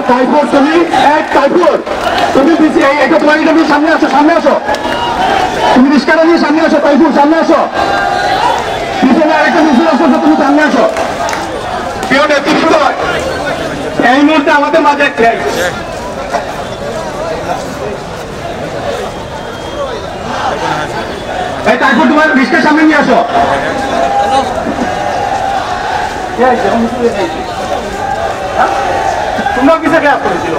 টাইফোর তুমি টাইফোর তুমি এটা তোমার এটা সামনে আসো তুমি রিস্কাটা নিয়ে সামনে আসো টাইফোর সামনে আসো পিছনে আরেকটা মিছিল আসো তুমি সামনে আসো কেউ নেতৃত্ব এই মুহূর্তে আমাদের মাঝে এই টাইফোর তোমার রিস্কার সামনে নিয়ে আসো তোমরাও কিসে গ্যাপ করেছিল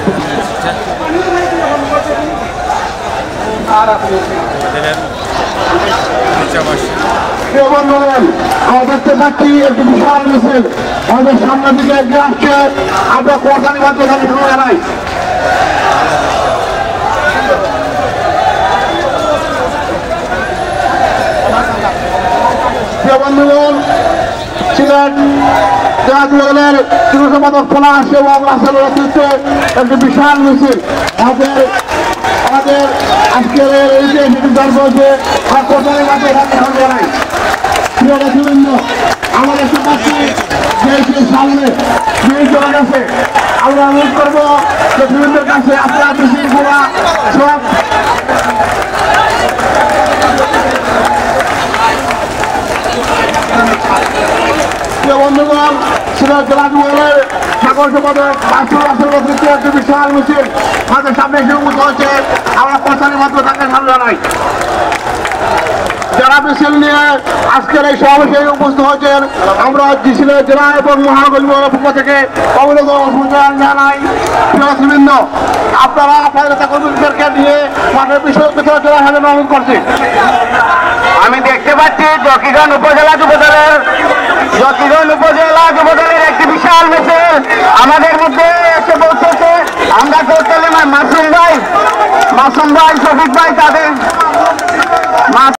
আমাদের দেখতে পাচ্ছি একটি বিশাল মিছিল আমাদের সামনের দিকে এগিয়ে আসছে আমরা কোয়ার্টারি মাধ্যমে শুরু জানাই বন্ধুগণ ছিলেন জাতীয় যুব সম্পাদক পলাশ এবং রাসেলের নেতৃত্বে একটি বিশাল মিছিল আমাদের আজকের এই যে দল বলছে কোটারের মাঝে জানাই প্রিয় নেতৃবৃন্দ আমাদের সমাজকে যে সামনে চলে গেছে আমরা অনুরোধ করবো নেতৃবৃন্দের কাছে আপনারা বিশৃঙ্খলা সব বন্ধুগণ সিলেট জেলা যুবদলের সাগর সম্পাদক মাসুর রাসেল নেতৃত্বে একটি বিশাল মিছিল আমাদের সামনে এসে উপস্থিত হচ্ছে আমরা প্রচারের মাধ্যমে তাকে সামনে জানাই যারা মিছিল নিয়ে আজকের এই সমাবেশে উপস্থিত হয়েছেন আমরা সিলেট জেলা এবং মহানগর পক্ষ থেকে অভিনন্দন জানাই প্রিয়বৃন্দ আপনারা আপনাদের নেতা কর্মীদেরকে নিয়ে মাঠের বিষয় জেলা হাজার অনুরোধ করছি আমি দেখতে পাচ্ছি জকিগঞ্জ উপজেলা যুবদলের একটি বিশাল মিছিল আমাদের মধ্যে এসে পৌঁছেছে আমরা করতে মাসুম ভাই শফিক ভাই তাদের